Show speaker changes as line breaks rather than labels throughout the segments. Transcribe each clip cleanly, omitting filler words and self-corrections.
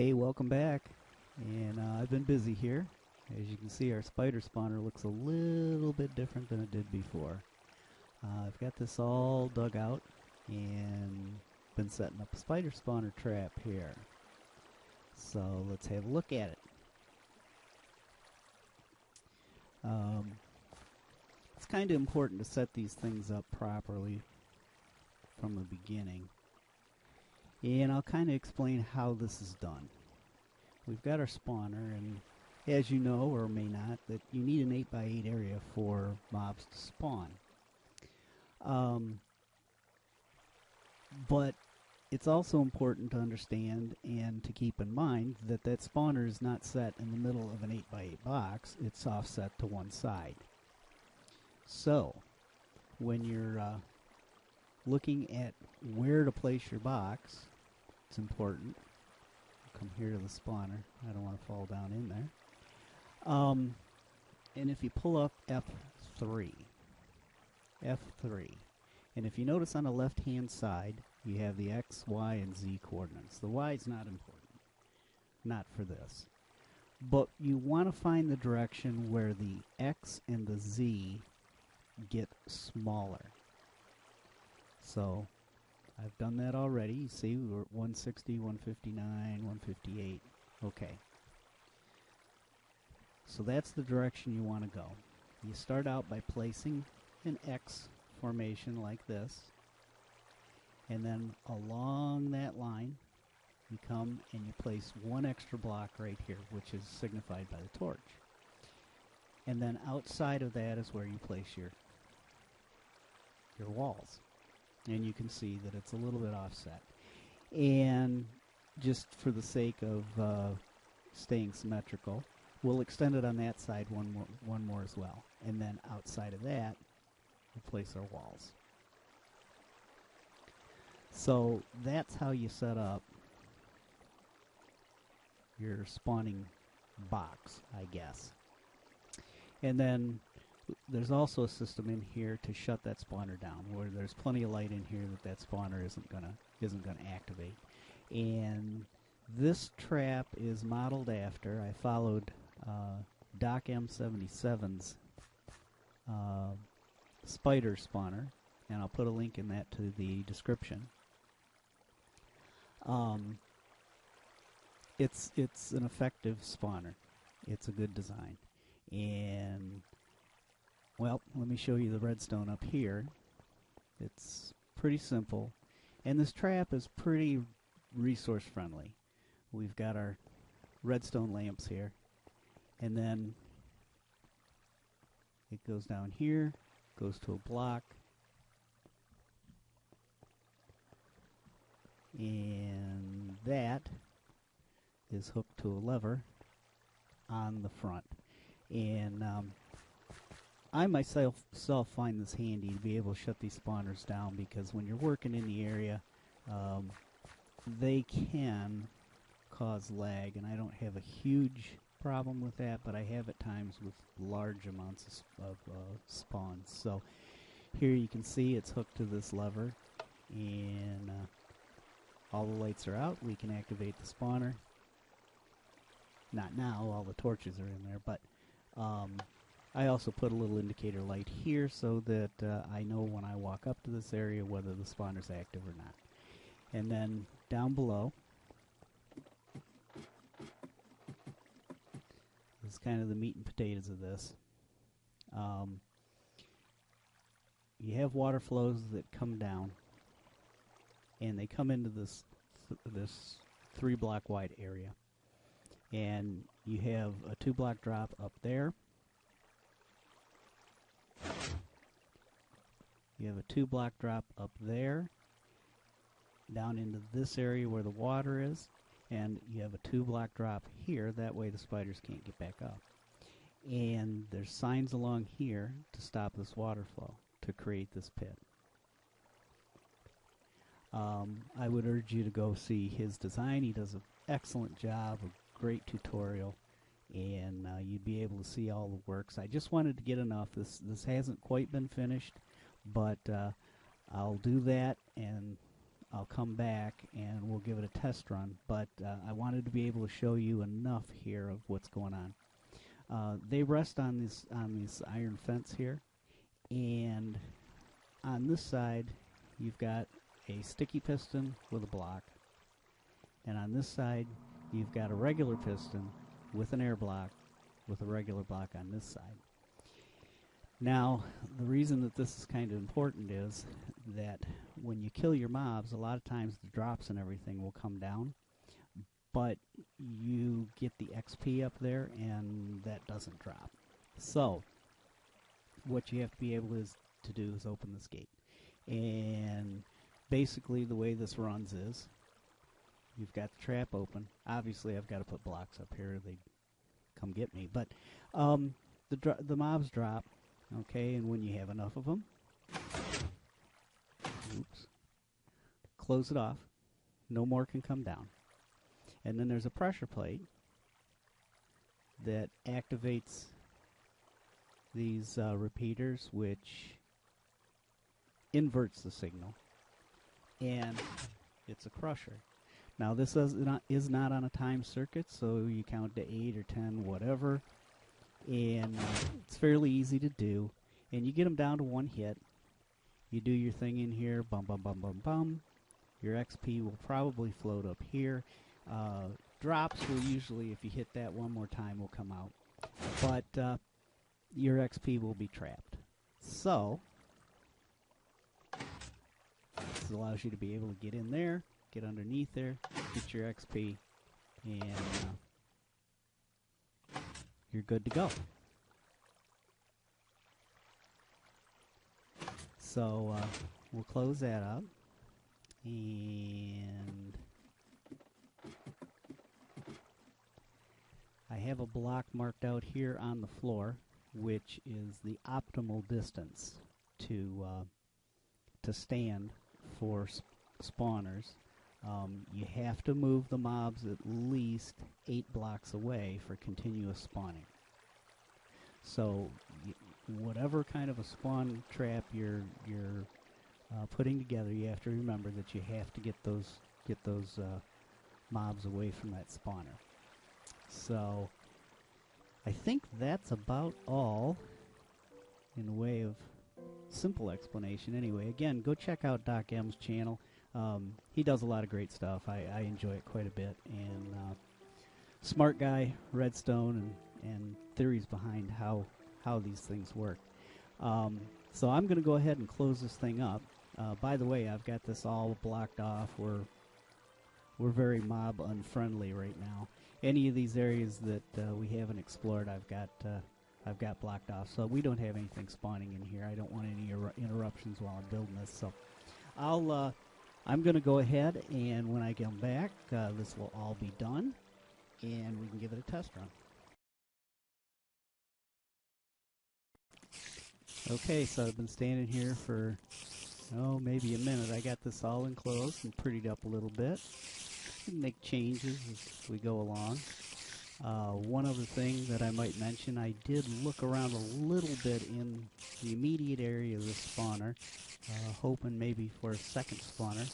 Hey, welcome back. And I've been busy here. As you can see, our spider spawner looks a little bit different than it did before. I've got this all dug out and been setting up a spider spawner trap here. So let's have a look at it. It's kind of important to set these things up properly from the beginning. And I'll kind of explain how this is done. We've got our spawner, and as you know, or may not, that you need an 8x8 area for mobs to spawn. But it's also important to understand and to keep in mind that that spawner is not set in the middle of an 8x8 box. It's offset to one side. So, when you're looking at where to place your box, it's important. Come here to the spawner. I don't want to fall down in there. And if you pull up F3, and if you notice on the left-hand side, you have the X, Y, and Z coordinates. The Y is not important, not for this. But you want to find the direction where the X and the Z get smaller. So I've done that already. You see, we're at 160, 159, 158. Okay. So that's the direction you want to go. You start out by placing an X formation like this. And then along that line, you come and you place one extra block right here, which is signified by the torch. And then outside of that is where you place your walls. And you can see that it's a little bit offset. And just for the sake of staying symmetrical, we'll extend it on that side one more as well. And then outside of that, we'll place our walls. So that's how you set up your spawning box, I guess. And then there's also a system in here to shut that spawner down, where there's plenty of light in here that spawner isn't gonna activate. And this trap is modeled after, I followed Doc M77's spider spawner, and I'll put a link in that to the description. It's an effective spawner. It's a good design. And, well, let me show you the redstone up here. It's pretty simple. And this trap is pretty resource friendly. We've got our redstone lamps here. And then it goes down here, goes to a block. And that is hooked to a lever on the front. And I myself find this handy to be able to shut these spawners down, because when you're working in the area, they can cause lag, and I don't have a huge problem with that, but I have at times with large amounts of spawns. So here you can see it's hooked to this lever, and all the lights are out. We can activate the spawner. Not now, all the torches are in there, but I also put a little indicator light here so that I know when I walk up to this area whether the spawner's active or not. And then down below is kind of the meat and potatoes of this. You have water flows that come down, and they come into this 3-block wide area. And you have a 2-block drop up there. You have a 2-block drop up there, down into this area where the water is, and you have a 2-block drop here. That way the spiders can't get back up. And there's signs along here to stop this water flow, to create this pit. I would urge you to go see his design. He does an excellent job, a great tutorial, and you'd be able to see all the works. I just wanted to get enough. This hasn't quite been finished, but I'll do that, and I'll come back and we'll give it a test run. But I wanted to be able to show you enough here of what's going on. They rest on this iron fence here, and on this side you've got a sticky piston with a block, and on this side you've got a regular piston with an air block with a regular block on this side. Now, the reason that this is kind of important is that when you kill your mobs, a lot of times the drops and everything will come down, but you get the XP up there and that doesn't drop. So what you have to be able to do is open this gate. And basically the way this runs is you've got the trap open. Obviously I've got to put blocks up here, they come get me, but the mobs drop. Okay, and when you have enough of them, close it off. No more can come down. And then there's a pressure plate that activates these repeaters, which inverts the signal, and it's a crusher. Now this is not on a time circuit, so you count to 8 or 10, whatever. And it's fairly easy to do, and you get them down to one hit. You do your thing in here, bum bum bum bum bum. Your XP will probably float up here. Drops will usually, if you hit that one more time, will come out, but your XP will be trapped. So this allows you to be able to get in there, get underneath there, get your XP, and you're good to go. So we'll close that up, and I have a block marked out here on the floor, which is the optimal distance to stand for spawners. You have to move the mobs at least 8 blocks away for continuous spawning. So whatever kind of a spawn trap you're putting together, you have to remember that you have to get those mobs away from that spawner. So I think that's about all. in the way of simple explanation. Anyway, again, go check out Doc M's channel. He does a lot of great stuff. I enjoy it quite a bit. And smart guy, redstone, and theories behind how these things work. So I'm going to go ahead and close this thing up. By the way, I've got this all blocked off. We're very mob unfriendly right now. Any of these areas that we haven't explored, I've got blocked off, so we don't have anything spawning in here. I don't want any interruptions while I'm building this. So I'm going to go ahead, and when I come back, this will all be done, and we can give it a test run. Okay, so I've been standing here for, maybe a minute. I got this all enclosed and prettied up a little bit. We can make changes as we go along. One other thing that I might mention, I did look around a little bit in the immediate area of the spawner, hoping maybe for a second spawner.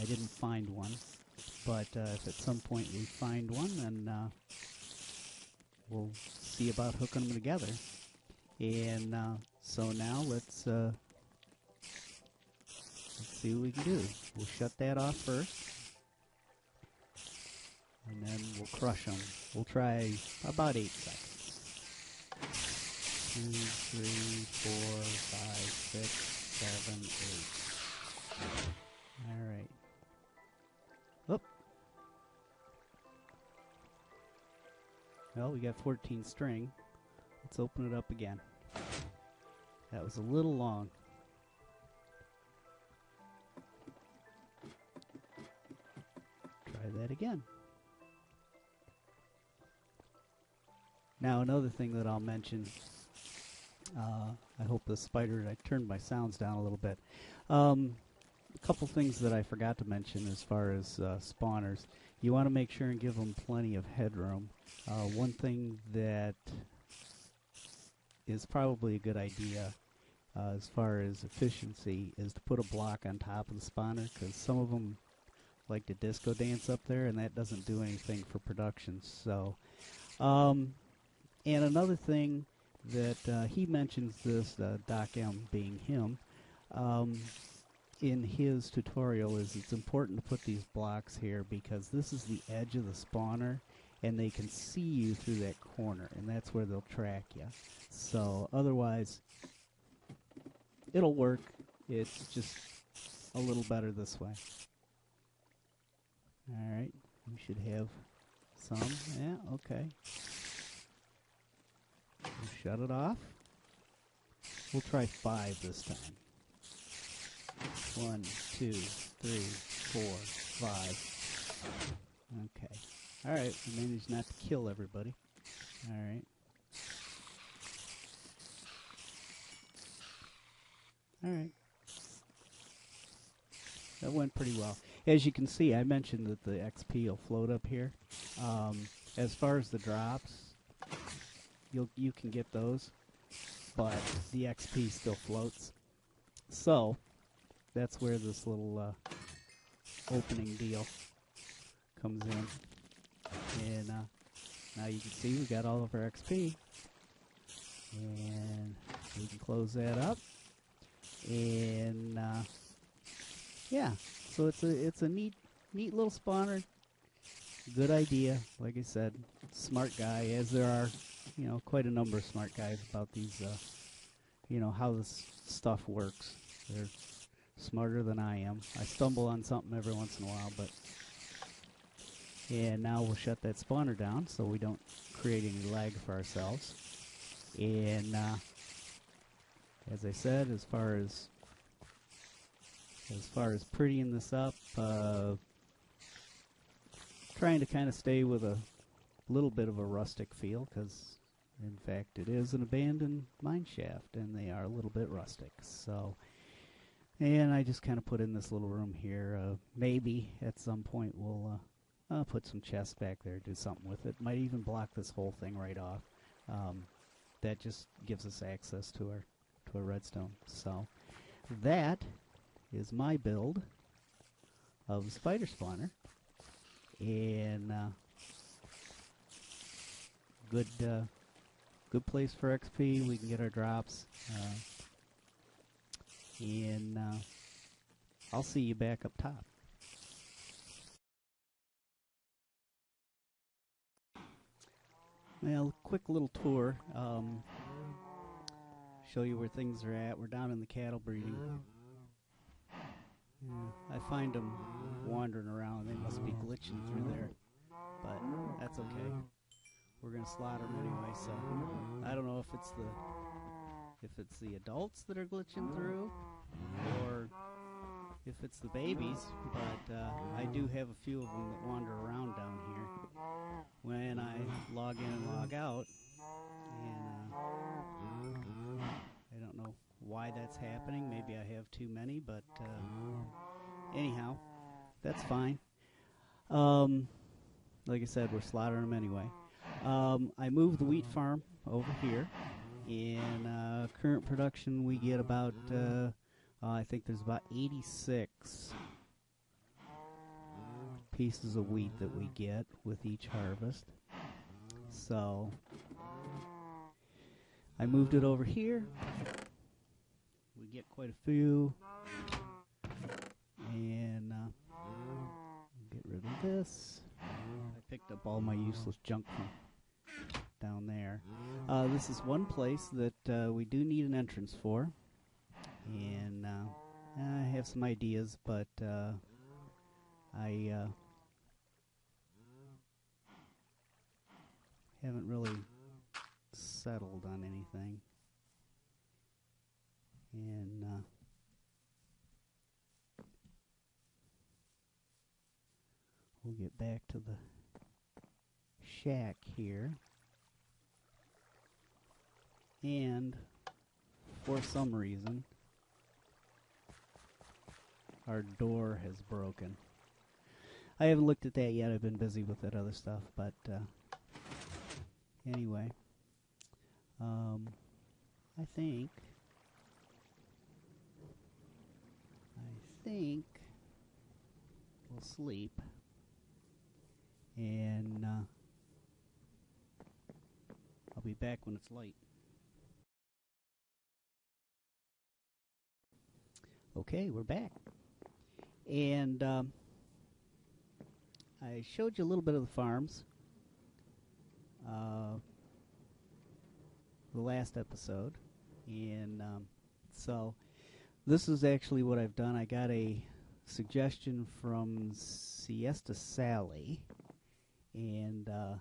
I didn't find one, but if at some point we find one, then we'll see about hooking them together. And so now let's see what we can do. We'll shut that off first, and then we'll crush them. We'll try about 8 seconds. 2, 3, 4, 5, 6, 7, 8. All right. Oop. Well, we got 14 string. Let's open it up again. That was a little long. Try that again. Now, another thing that I'll mention, I hope the spider, I turned my sounds down a little bit. A couple things that I forgot to mention as far as spawners. You want to make sure and give them plenty of headroom. One thing that is probably a good idea as far as efficiency is to put a block on top of the spawner, because some of them like to disco dance up there, and that doesn't do anything for production. So, and another thing that he mentions this, Doc M being him, in his tutorial, is it's important to put these blocks here because this is the edge of the spawner, and they can see you through that corner, and that's where they'll track you. So otherwise, it'll work. It's just a little better this way. All right, we should have some. Yeah, okay. We'll shut it off. We'll try 5 this time. 1, 2, 3, 4, 5. Okay. All right, we managed not to kill everybody. All right. All right. That went pretty well. As you can see, I mentioned that the XP will float up here. As far as the drops, you can get those, but the XP still floats. So that's where this little opening deal comes in. And now you can see we got all of our XP, and we can close that up. And yeah, so it's a neat little spawner. Good idea, like I said. Smart guy, as there are, quite a number of smart guys about these, how this stuff works. They're smarter than I am. I stumble on something every once in a while, but. And now we'll shut that spawner down so we don't create any lag for ourselves. And as I said, as far as prettying this up, trying to kind of stay with a little bit of a rustic feel, because in fact it is an abandoned mine shaft and they are a little bit rustic. So, and I just kind of put in this little room here. Maybe at some point we'll I'll put some chests back there, do something with it. Might even block this whole thing right off. That just gives us access to our redstone. So that is my build of the spider spawner, and good good place for XP. We can get our drops. And I'll see you back up top. Well, quick little tour. Show you where things are at. We're down in the cattle breeding. Yeah, I find them wandering around. They must be glitching through there, but that's okay. We're gonna slaughter them anyway. So I don't know if it's the adults that are glitching through, or if it's the babies. But I do have a few of them that wander around down here when I log in and log out, and I don't know why that's happening. Maybe I have too many, but anyhow, that's fine. Like I said, we're slaughtering them anyway. I moved the wheat farm over here. In current production, we get about, I think there's about 86 pieces of wheat that we get with each harvest. So I moved it over here. We get quite a few. And get rid of this. I picked up all my useless junk from down there. This is one place that we do need an entrance for. And I have some ideas, but I haven't really settled on anything. And we'll get back to the shack here. And for some reason, our door has broken. I haven't looked at that yet. I've been busy with that other stuff. But anyway, I think we'll sleep. And I'll be back when it's light. Okay, we're back. And I showed you a little bit of the farms the last episode. And so this is actually what I've done. I got a suggestion from Siesta Sally. And I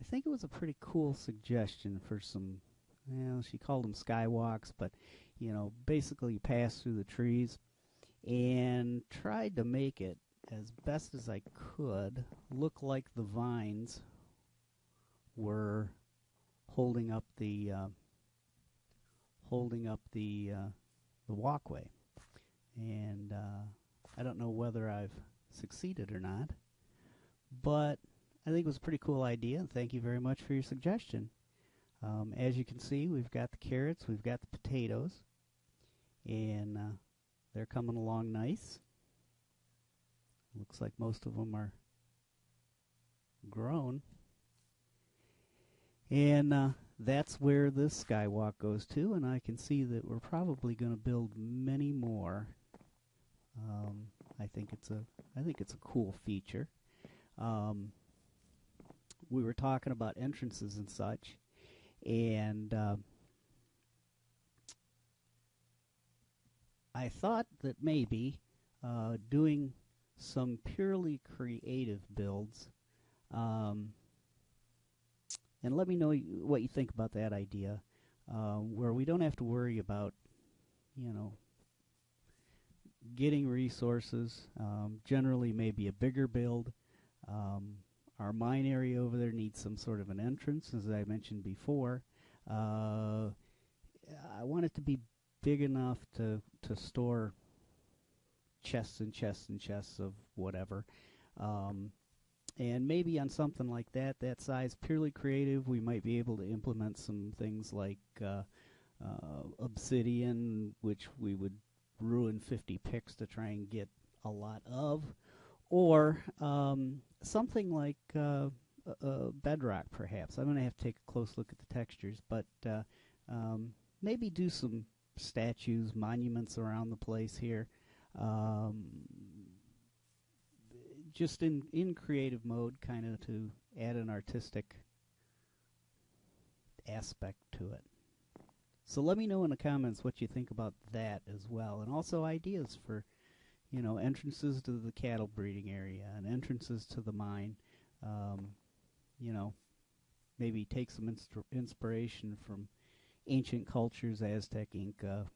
think it was a pretty cool suggestion for some, well, she called them skywalks, but, you know, basically you pass through the trees, and tried to make it as best as I could look like the vines were holding up the walkway. And I don't know whether I've succeeded or not, but I think it was a pretty cool idea, and thank you very much for your suggestion. As you can see, we've got the carrots, we've got the potatoes, and they're coming along nice. Looks like most of them are grown. And that's where this skywalk goes to, and I can see that we're probably going to build many more. I think it's a cool feature. We were talking about entrances and such, and I thought that maybe doing some purely creative builds, and let me know what you think about that idea, where we don't have to worry about, you know, getting resources. Generally maybe a bigger build. Our mine area over there needs some sort of an entrance, as I mentioned before. I want it to be big enough to store chests and chests and chests of whatever. And maybe on something like that size, purely creative, we might be able to implement some things like obsidian, which we would ruin 50 picks to try and get a lot of. Or something like bedrock, perhaps. I'm going to have to take a close look at the textures, but maybe do some statues, monuments around the place here. Just in creative mode, kind of to add an artistic aspect to it. So let me know in the comments what you think about that as well, and also ideas for, entrances to the cattle breeding area and entrances to the mine. Maybe take some inspiration from ancient cultures, Aztec, Inca,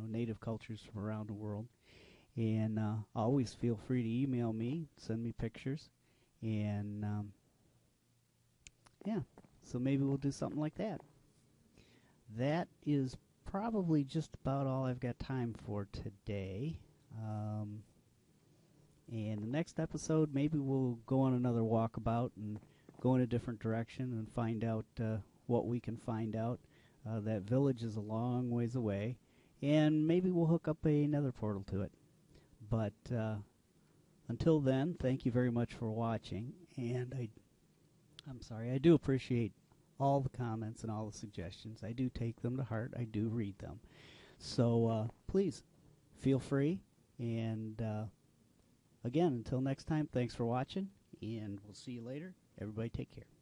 native cultures from around the world. And always feel free to email me, send me pictures, and yeah, so maybe we'll do something like that. That is probably just about all I've got time for today. And the next episode, maybe we'll go on another walkabout and go in a different direction and find out what we can find out. That village is a long ways away, and maybe we'll hook up another portal to it. But until then, thank you very much for watching, and I do appreciate all the comments and all the suggestions. I do take them to heart. I do read them. So please, feel free, and again, until next time, thanks for watching, and we'll see you later. Everybody take care.